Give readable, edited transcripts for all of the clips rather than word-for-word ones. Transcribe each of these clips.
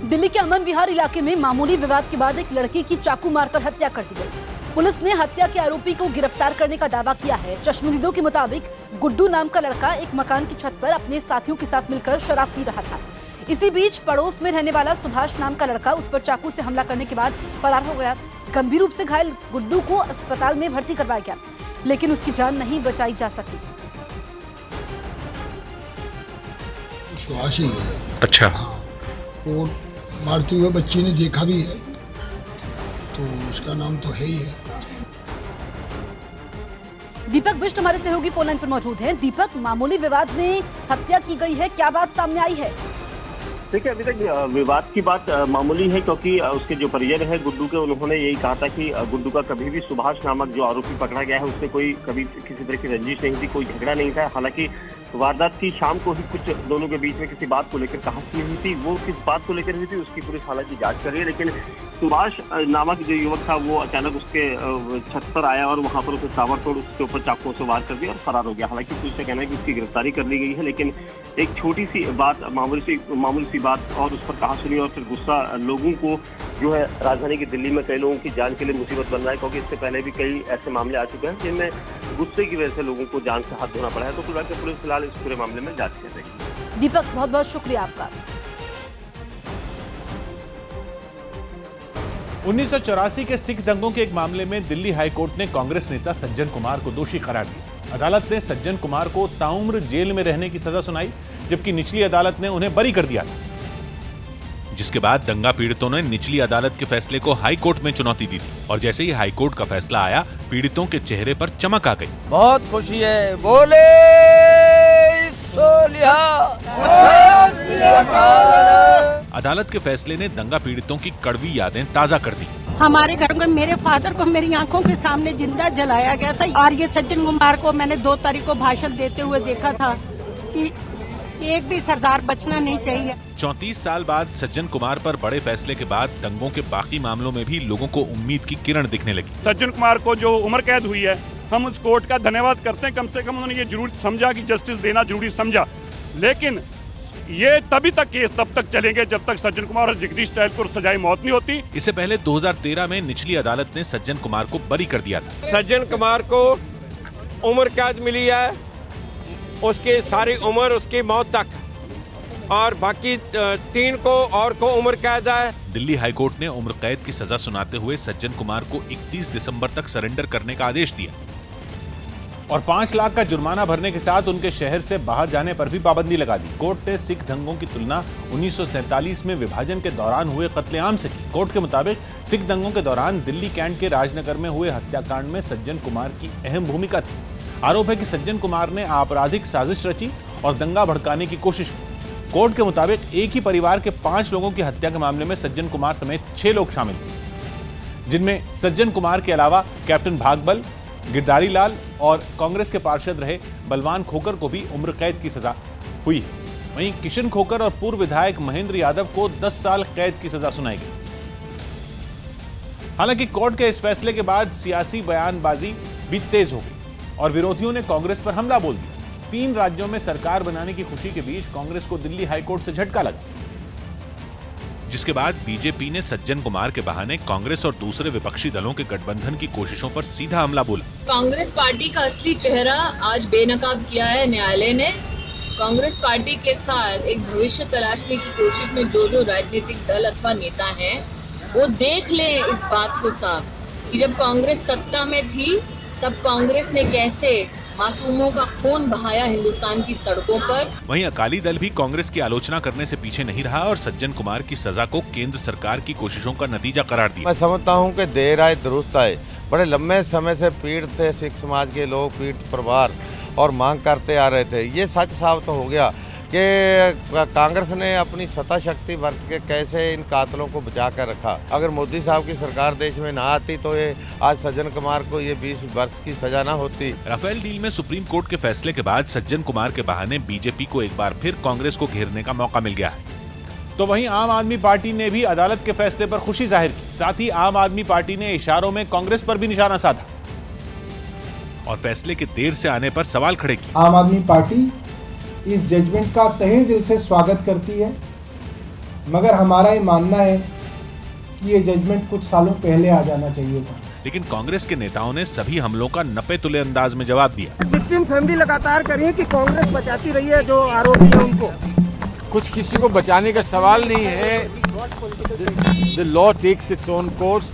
दिल्ली के अमन विहार इलाके में मामूली विवाद के बाद एक लड़के की चाकू मारकर हत्या कर दी गई। पुलिस ने हत्या के आरोपी को गिरफ्तार करने का दावा किया है। चश्मदीदों के मुताबिक गुड्डू नाम का लड़का एक मकान की छत पर अपने साथियों के साथ मिलकर शराब पी रहा था। इसी बीच पड़ोस में रहने वाला सुभाष नाम का लड़का उस पर चाकू से हमला करने के बाद फरार हो गया। गंभीर रूप से घायल गुड्डू को अस्पताल में भर्ती करवाया गया, लेकिन उसकी जान नहीं बचाई जा सकी। सुभाष ही है। अच्छा। वो मारते हुए बच्ची ने देखा भी है, तो उसका नाम तो है ही है। दीपक बिष्ट हमारे सहयोगी फोन लाइन पर मौजूद हैं। दीपक, मामूली विवाद में हत्या की गई है, क्या बात सामने आई है? देखिए, अभी तक विवाद की बात मामूली है, क्योंकि उसके जो परिजन है गुड्डू के, उन्होंने यही कहा था कि गुड्डू का कभी भी सुभाष नामक जो आरोपी पकड़ा गया है उससे कोई कभी किसी तरह की रंजिश नहीं थी, कोई झगड़ा नहीं था। हालांकि वारदात की शाम को ही कुछ दोनों के बीच में किसी बात को लेकर कहासुनी हुई थी। वो किस बात को लेकर हुई थी उसकी पुलिस हालांकि जांच कर रही है, लेकिन सुभाष नामक जो युवक था वो अचानक उसके छत पर आया और वहां पर उसे ताबड़तोड़ उसके ऊपर चाकू से वार कर दिया और फरार हो गया। हालांकि पुलिस का कहना है कि उसकी गिरफ्तारी कर ली गई है, लेकिन एक छोटी सी बात, मामूली सी बात और उस पर कहासुनी और फिर गुस्सा लोगों को जो है राजधानी की दिल्ली में कई लोगों की जान के लिए मुसीबत बन रहा है, क्योंकि इससे पहले भी कई ऐसे मामले आ चुके हैं जिनमें गुस्से की वजह से लोगों को जान से हाथ धोना पड़ा है। तो पुलिस फिलहाल इस पूरे मामले में जांच कर रही है। दीपक, बहुत बहुत शुक्रिया आपका। 1984 के सिख दंगों के एक मामले में दिल्ली हाईकोर्ट ने कांग्रेस नेता सज्जन कुमार को दोषी करार दिया। अदालत ने सज्जन कुमार को ताउम्र जेल में रहने की सजा सुनाई, जबकि निचली अदालत ने उन्हें बरी कर दिया था। जिसके बाद दंगा पीड़ितों ने निचली अदालत के फैसले को हाई कोर्ट में चुनौती दी थी, और जैसे ही हाई कोर्ट का फैसला आया, पीड़ितों के चेहरे पर चमक आ गई। बहुत खुशी है, बोले सोलिया। अदालत के फैसले ने दंगा पीड़ितों की कड़वी यादें ताजा कर दी। हमारे घर में मेरे फादर को मेरी आंखों के सामने जिंदा जलाया गया था, और ये सज्जन कुमार को मैंने 2 तारीख को भाषण देते हुए देखा था कि एक भी सरदार बचना नहीं चाहिए। 34 साल बाद सज्जन कुमार पर बड़े फैसले के बाद दंगों के बाकी मामलों में भी लोगों को उम्मीद की किरण दिखने लगी। सज्जन कुमार को जो उम्र कैद हुई है, हम उस कोर्ट का धन्यवाद करते हैं। कम से कम उन्होंने ये जरूर समझा कि जस्टिस देना जरूरी समझा, लेकिन ये तभी तक केस तब तक चलेंगे जब तक सज्जन कुमार और जगदीश टहल को सजाए मौत नहीं होती। इससे पहले 2013 में निचली अदालत ने सज्जन कुमार को बरी कर दिया था। सज्जन कुमार को उम्र कैद मिली है, उसकी सारी उम्र उसकी मौत तक, और बाकी 3 को और को उम्र कैद है। दिल्ली हाईकोर्ट ने उम्र कैद की सजा सुनाते हुए सज्जन कुमार को 31 दिसंबर तक सरेंडर करने का आदेश दिया, और 5 लाख का जुर्माना भरने के साथ उनके शहर से बाहर जाने पर भी पाबंदी लगा दी। कोर्ट ने सिख दंगों की तुलना 1947 में विभाजन के दौरान हुए कत्लेआम से की। कोर्ट के मुताबिक सिख दंगों के दौरान दिल्ली कैंट के राजनगर में हुए हत्याकांड में सज्जन कुमार की अहम भूमिका थी। आरोप है कि सज्जन कुमार ने आपराधिक साजिश रची और दंगा भड़काने की कोशिश की। कोर्ट के मुताबिक एक ही परिवार के 5 लोगों की हत्या के मामले में सज्जन कुमार समेत 6 लोग शामिल थे, जिनमें सज्जन कुमार के अलावा कैप्टन भागबल, गिरधारी लाल और कांग्रेस के पार्षद रहे बलवान खोकर को भी उम्र कैद की सजा हुई है। वहीं किशन खोकर और पूर्व विधायक महेंद्र यादव को 10 साल कैद की सजा सुनाई गई। हालांकि कोर्ट के इस फैसले के बाद सियासी बयानबाजी भी तेज हो गई और विरोधियों ने कांग्रेस पर हमला बोल दिया। 3 राज्यों में सरकार बनाने की खुशी के बीच कांग्रेस को दिल्ली हाईकोर्ट से झटका लगा, जिसके बाद बीजेपी ने सज्जन कुमार के बहाने कांग्रेस और दूसरे विपक्षी दलों के गठबंधन की कोशिशों पर सीधा हमला बोला। कांग्रेस पार्टी का असली चेहरा आज बेनकाब किया है न्यायालय ने। कांग्रेस पार्टी के साथ एक भविष्य तलाशने की कोशिश में जो राजनीतिक दल अथवा नेता हैं, वो देख ले इस बात को साफ कि जब कांग्रेस सत्ता में थी तब कांग्रेस ने कैसे मासूमों का खून बहाया हिंदुस्तान की सड़कों पर। वहीं अकाली दल भी कांग्रेस की आलोचना करने से पीछे नहीं रहा और सज्जन कुमार की सजा को केंद्र सरकार की कोशिशों का नतीजा करार दिया। मैं समझता हूं कि देर आए दुरुस्त आए। बड़े लंबे समय से पीड़ित थे सिख समाज के लोग, पीड़ित परिवार, और मांग करते आ रहे थे। ये सच साबित हो गया कि कांग्रेस ने अपनी सत्ता शक्ति बरत के कैसे इन कातलों को बचा कर रखा। अगर मोदी साहब की सरकार देश में ना आती तो ये आज सज्जन कुमार को ये 20 वर्ष की सजा ना होती। राफेल डील में सुप्रीम कोर्ट के फैसले के बाद सज्जन कुमार के बहाने बीजेपी को एक बार फिर कांग्रेस को घेरने का मौका मिल गया है। तो वहीं आम आदमी पार्टी ने भी अदालत के फैसले पर खुशी जाहिर की। साथ ही आम आदमी पार्टी ने इशारों में कांग्रेस पर भी निशाना साधा और फैसले के देर से आने पर सवाल खड़े किए। आम आदमी पार्टी इस जजमेंट का तहे दिल से स्वागत करती है मगर हमारा ये मानना है कि ये जजमेंट कुछ सालों पहले आ जाना चाहिए था। लेकिन कांग्रेस के नेताओं ने सभी हमलों का नपे तुले अंदाज में जवाब दिया। विक्टिम फैमिली लगातार कर रही है कि कांग्रेस बचाती रही है जो आरोपी है उनको। कुछ किसी को बचाने का सवाल नहीं है। The law takes its own course.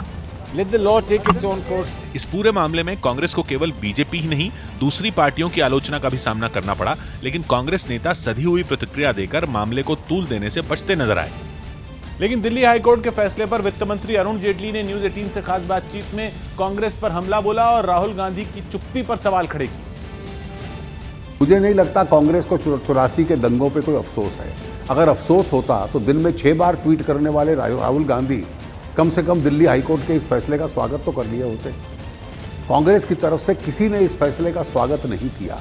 Let the law take its own course. इस पूरे मामले में कांग्रेस को केवल बीजेपी ही नहीं, दूसरी पार्टियों की आलोचना का भी सामना करना पड़ा, लेकिन कांग्रेस नेता सधी हुई प्रतिक्रिया देकर मामले को तूल देने से बचते नजर आए। लेकिन दिल्ली हाईकोर्ट के फैसले पर वित्त मंत्री अरुण जेटली ने न्यूज 18 से खास बातचीत में कांग्रेस पर हमला बोला और राहुल गांधी की चुप्पी पर सवाल खड़े किए। मुझे नहीं लगता कांग्रेस को 84 के दंगों पे कोई अफसोस है। अगर अफसोस होता तो दिन में 6 बार ट्वीट करने वाले राहुल गांधी कम से कम दिल्ली हाईकोर्ट के इस फैसले का स्वागत तो कर लिए होते। कांग्रेस की तरफ से किसी ने इस फैसले का स्वागत नहीं किया।